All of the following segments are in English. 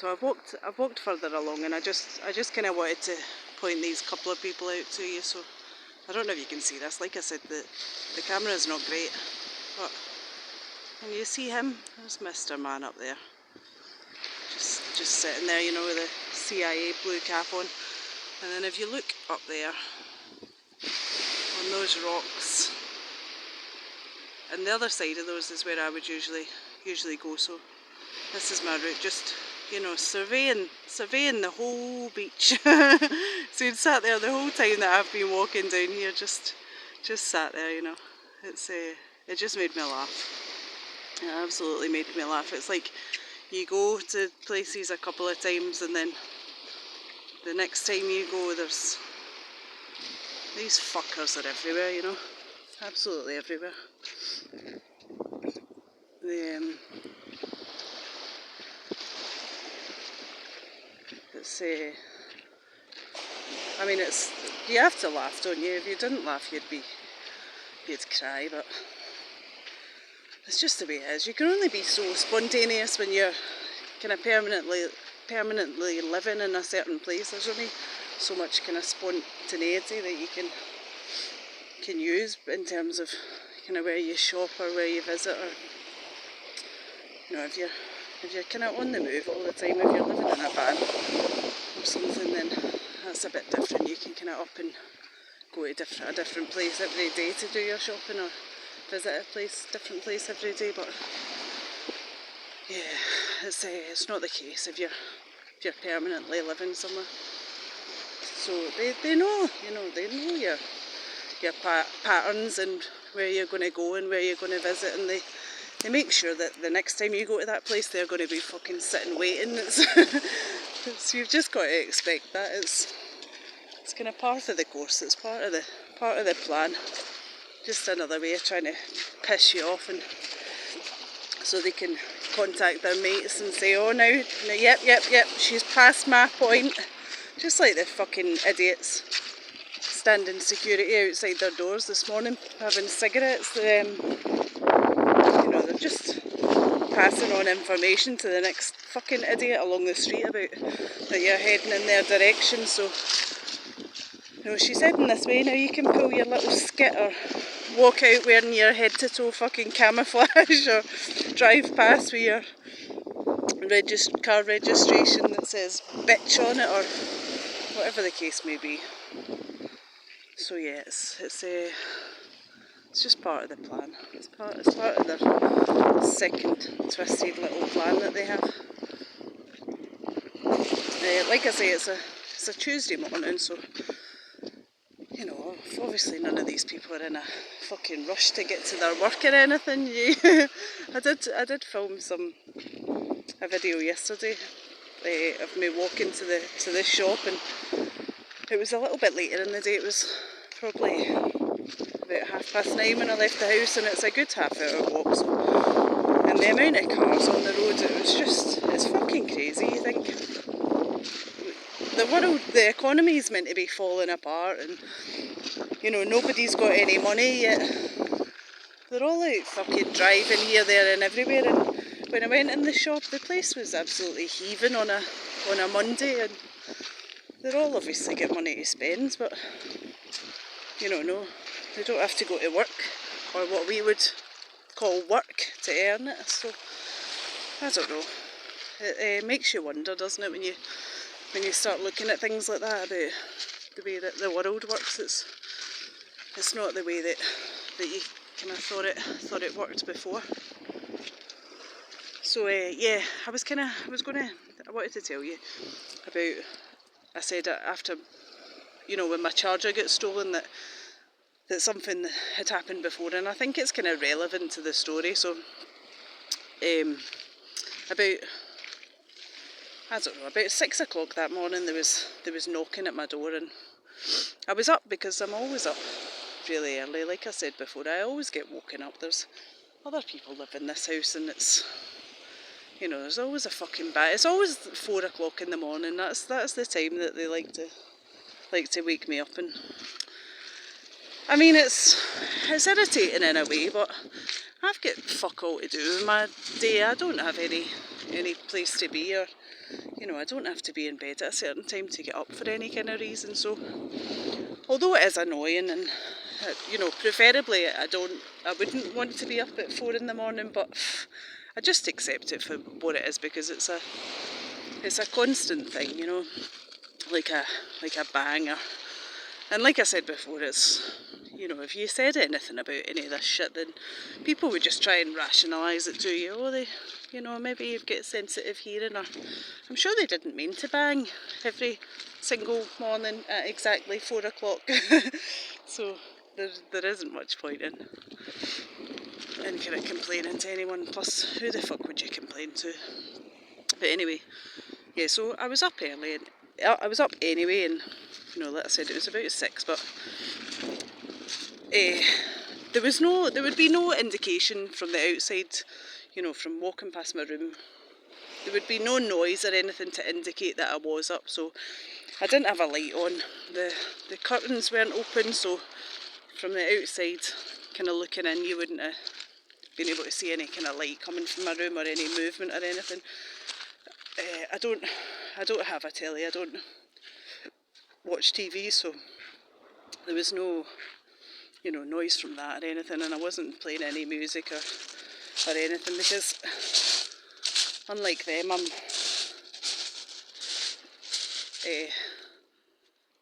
So I've walked further along, and I just kind of wanted to point these couple of people out to you. So I don't know if you can see this. Like I said, the camera is not great, but can you see him? There's Mr. Man up there, just sitting there, you know, with a CIA blue cap on. And then if you look up there on those rocks, and the other side of those is where I would usually go. So this is my route, just, you know, surveying the whole beach. So you'd sat there the whole time that I've been walking down here, just sat there, you know. It just made me laugh. It absolutely made me laugh. It's like you go to places a couple of times, and then the next time you go, there's these fuckers are everywhere, you know, absolutely everywhere. I mean, you have to laugh, don't you? If you didn't laugh, you'd cry. But it's just the way it is. You can only be so spontaneous when you're kind of permanently living in a certain place. There's only so much kind of spontaneity that you can use in terms of kind of where you shop or where you visit, or, you know, if you're kind of on the move all the time. If you're living in a van or something, then that's a bit different. You can kind of up and go to a different place every day to do your shopping, or visit a different place every day. But yeah, it's not the case if you're permanently living somewhere. So they know, you know, they know your patterns and where you're going to go and where you're going to visit, and they make sure that the next time you go to that place, they're going to be fucking sitting waiting. You've just got to expect that. It's kind of part of the course. It's part of the plan. Just another way of trying to piss you off, and so they can contact their mates and say, oh, now yep, she's past my point. Just like the fucking idiots standing security outside their doors this morning having cigarettes. You know, they're just passing on information to the next fucking idiot along the street about that you're heading in their direction. So, you know, she's heading this way, now you can pull your little skit or walk out wearing your head to toe fucking camouflage, or drive past with your car registration that says bitch on it, or whatever the case may be. So yeah, it's just part of the plan. It's part of their second twisted little plan that they have. Like I say, it's a Tuesday morning, so, you know, obviously none of these people are in a fucking rush to get to their work or anything. I did film a video yesterday of me walking to the shop, and it was a little bit later in the day. It was probably about 9:30 when I left the house, and it's a good half-hour walk. So, and the amount of cars on the road, it's fucking crazy. You think the economy is meant to be falling apart, and, you know, nobody's got any money yet. They're all out fucking driving here, there and everywhere. And when I went in the shop, the place was absolutely heaving on a Monday, and they're all obviously got money to spend, but, you know, no, they don't have to go to work, or what we would call work, to earn it. So I don't know. It makes you wonder, doesn't it, when you start looking at things like that, about the way that the world works. It's not the way that you kind of thought it worked before. So yeah, I wanted to tell you about, I said after, you know, when my charger got stolen, that something had happened before, and I think it's kind of relevant to the story. So about 6 o'clock that morning, there was knocking at my door, and I was up because I'm always up really early. Like I said before, I always get woken up. There's other people live in this house, and it's, you know, there's always a fucking bat. It's always 4 o'clock in the morning. That's the time that they like to wake me up. And I mean, it's irritating in a way, but I've got fuck all to do with my day. I don't have any place to be, or you know, I don't have to be in bed at a certain time to get up for any kind of reason. So, although it is annoying, and you know, preferably I wouldn't want to be up at 4 in the morning, but I just accept it for what it is, because it's a constant thing, you know, like a banger. And like I said before, it's, you know, if you said anything about any of this shit, then people would just try and rationalise it to you. Oh, they, you know, maybe you've got sensitive hearing, or I'm sure they didn't mean to bang every single morning at exactly 4 o'clock. So there isn't much point in kind of complaining to anyone. Plus, who the fuck would you complain to? But anyway, yeah, so I was up early, and I was up anyway, and you know, like I said, it was about 6, but there would be no indication from the outside, you know, from walking past my room. There would be no noise or anything to indicate that I was up, so I didn't have a light on. The curtains weren't open, so from the outside, kind of looking in, you wouldn't have been able to see any kind of light coming from my room or any movement or anything. I don't have a telly, I don't watch TV, so there was no, you know, noise from that or anything, and I wasn't playing any music or anything, because unlike them, I'm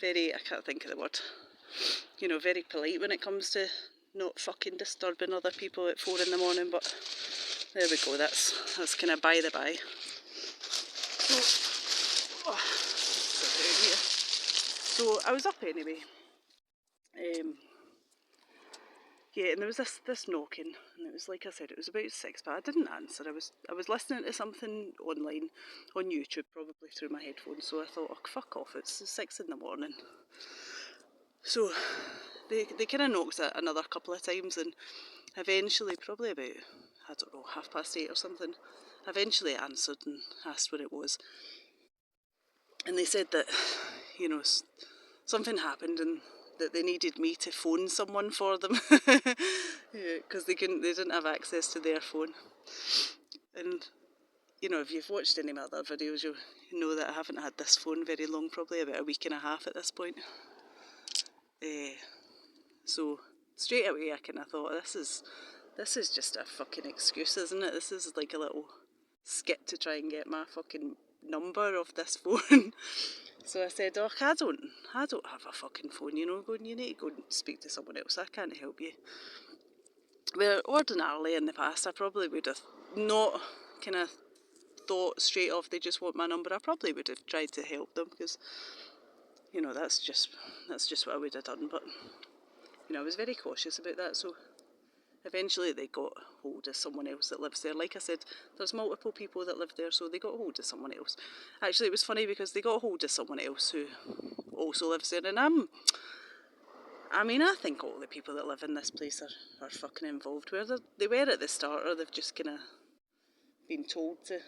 very, I can't think of the word, you know, very polite when it comes to not fucking disturbing other people at 4 in the morning, but there we go, that's kind of by the by. So I was up anyway. Yeah, and there was this knocking, and it was, like I said, it was about 6, but I didn't answer. I was listening to something online on YouTube, probably through my headphones. So I thought, oh, fuck off! It's 6 in the morning. So they kind of knocked it another couple of times, and eventually, probably about, I don't know, 8:30 or something, I eventually answered and asked what it was. And they said that, you know, something happened and that they needed me to phone someone for them, because they didn't have access to their phone. And you know, if you've watched any of my other videos, you'll know that I haven't had this phone very long, probably about a week and a half at this point. So straight away I kind of thought, this is just a fucking excuse, isn't it? This is like a little skit to try and get my fucking number off this phone. So I said, oh, I don't have a fucking phone, you know, you need to go and speak to someone else, I can't help you. Where ordinarily in the past I probably would have not kind of thought straight off they just want my number. I probably would have tried to help them, because, you know, that's just what I would have done. But, you know, I was very cautious about that, so eventually they got hold of someone else that lives there. Like I said, there's multiple people that live there, so they got hold of someone else. Actually, it was funny because they got hold of someone else who also lives there, and I think all the people that live in this place are fucking involved. Whether they were at the start, or they've just kind of been told to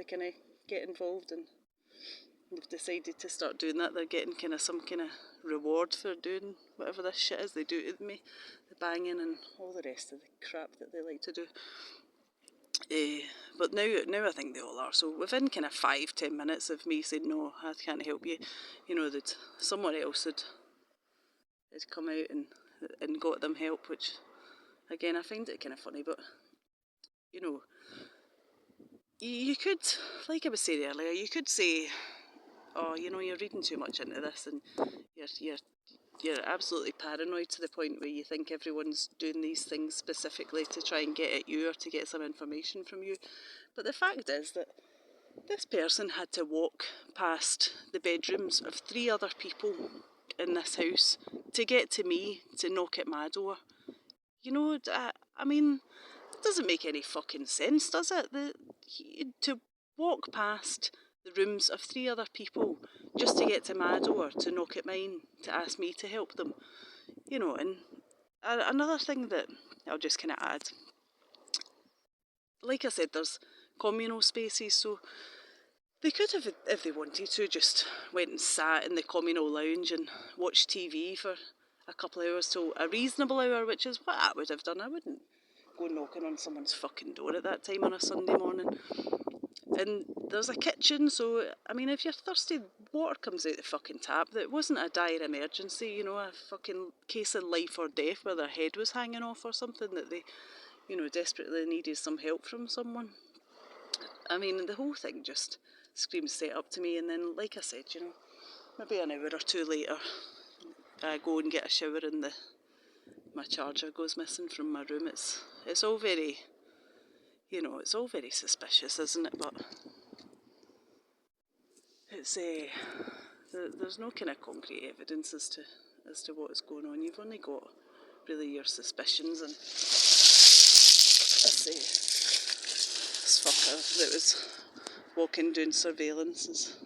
kind of get involved, and they've decided to start doing that. They're getting kind of some kind of reward for doing whatever this shit is they do to me, the banging and all the rest of the crap that they like to do. But now I think they all are. So within kind of 5-10 minutes of me saying no, I can't help you, you know, that someone else had come out and got them help, which again I find it kind of funny. But you know, you could, like I was saying earlier, you could say, oh, you know, you're reading too much into this, and you're absolutely paranoid to the point where you think everyone's doing these things specifically to try and get at you or to get some information from you. But the fact is that this person had to walk past the bedrooms of 3 other people in this house to get to me to knock at my door. You know, I mean, it doesn't make any fucking sense, does it? To walk past the rooms of 3 other people just to get to my door, to knock at mine, to ask me to help them. You know, and another thing that I'll just kind of add, like I said, there's communal spaces, so they could have, if they wanted to, just went and sat in the communal lounge and watched TV for a couple of hours till a reasonable hour, which is what I would have done. I wouldn't go knocking on someone's fucking door at that time on a Sunday morning. And there's a kitchen, so I mean, if you're thirsty, water comes out the fucking tap. That wasn't a dire emergency, you know, a fucking case of life or death where their head was hanging off or something that they, you know, desperately needed some help from someone. I mean, the whole thing just screams set up to me. And then, like I said, you know, maybe an hour or two later, I go and get a shower and my charger goes missing from my room. It's all very, you know, it's all very suspicious, isn't it? But it's there's no kind of concrete evidence as to what is going on. You've only got really your suspicions, and let's say this fucker that was walking doing surveillance has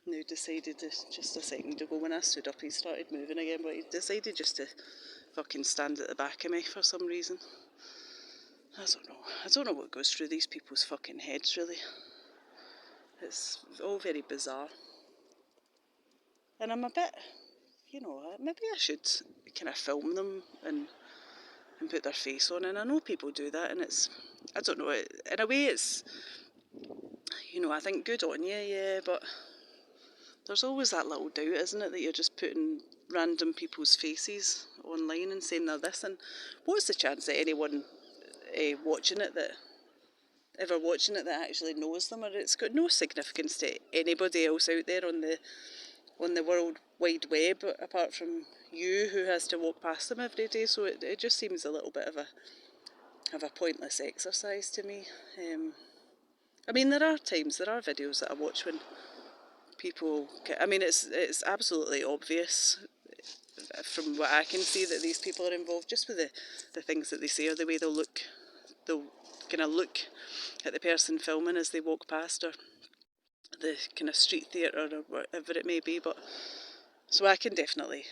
now decided to, just a second ago when I stood up he started moving again, but he decided just to fucking stand at the back of me for some reason. I don't know what goes through these people's fucking heads, really. It's all very bizarre. And I'm a bit, you know, maybe I should kind of film them and put their face on. And I know people do that, and it's, I don't know, in a way it's, you know, I think good on you, yeah, but there's always that little doubt, isn't it, that you're just putting random people's faces online and saying they're this. And what's the chance that anyone watching it that actually knows them, or it's got no significance to anybody else out there on the World Wide Web apart from you who has to walk past them every day. So it just seems a little bit of a pointless exercise to me. I mean, there are videos that I watch when people, I mean, it's absolutely obvious from what I can see that these people are involved just with the things that they say, or the way they'll kind of look at the person filming as they walk past, or the kind of street theatre or whatever it may be. But so I can definitely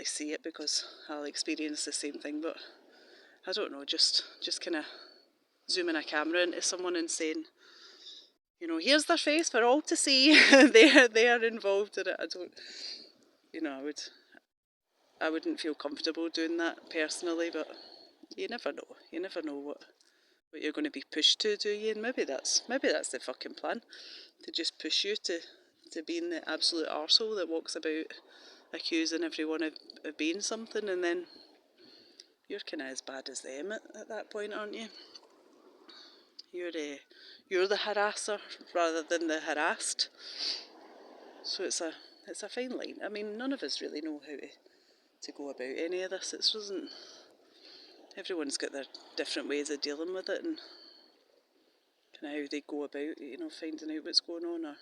see it because I'll experience the same thing. But I don't know, just kind of zooming a camera into someone and saying, you know, here's their face for all to see. they are involved in it. I don't, you know, I wouldn't feel comfortable doing that personally. But you never know. You never know what you're going to be pushed to, do you? And maybe that's the fucking plan, to just push you to being the absolute arsehole that walks about accusing everyone of being something, and then you're kind of as bad as them at that point, aren't you? You're the harasser rather than the harassed. So it's a fine line. I mean, none of us really know how to go about any of this. It doesn't. Everyone's got their different ways of dealing with it and kind of how they go about, you know, finding out what's going on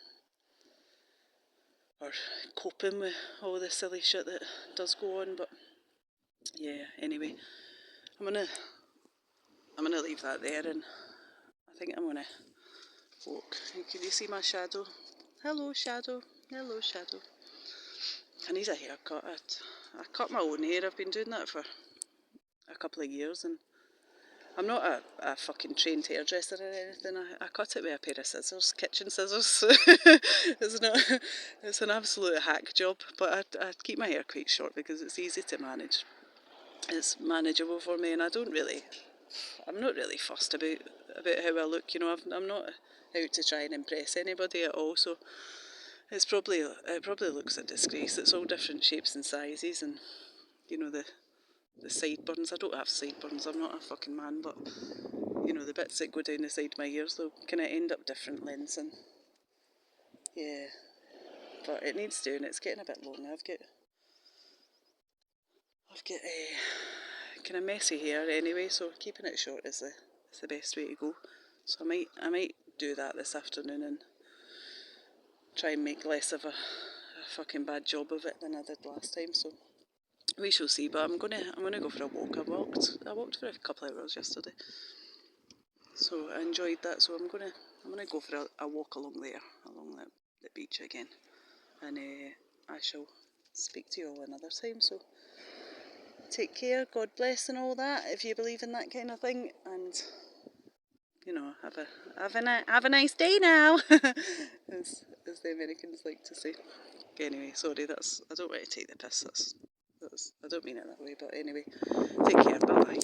or coping with all the silly shit that does go on. But yeah, anyway, I'm gonna leave that there, and I think I'm gonna walk. Can you see my shadow? Hello, shadow. Hello, shadow. I need a haircut. I cut my own hair. I've been doing that for a couple of years, and I'm not a fucking trained hairdresser or anything. I cut it with a pair of scissors, kitchen scissors. It's an absolute hack job, but I keep my hair quite short because it's easy to manage. It's manageable for me, and I'm not really fussed about how I look. You know, I'm not out to try and impress anybody at all. So it probably looks a disgrace. It's all different shapes and sizes, and you know the sideburns. I don't have sideburns. I'm not a fucking man, but you know the bits that go down the side of my ears, they'll kind of end up different lengths, and yeah. But it needs doing. It's getting a bit long. I've got kind of messy hair anyway, so keeping it short is the best way to go. So I might do that this afternoon and try and make less of a fucking bad job of it than I did last time. So we shall see. But I'm gonna go for a walk. I walked for a couple of hours yesterday, so I enjoyed that. So I'm gonna go for a walk along the beach again, and I shall speak to you all another time. So take care, God bless and all that, if you believe in that kind of thing, and you know, have a nice day now, as the Americans like to say. Anyway, sorry, I don't want to take the piss. I don't mean it that way, but anyway, take care, bye bye.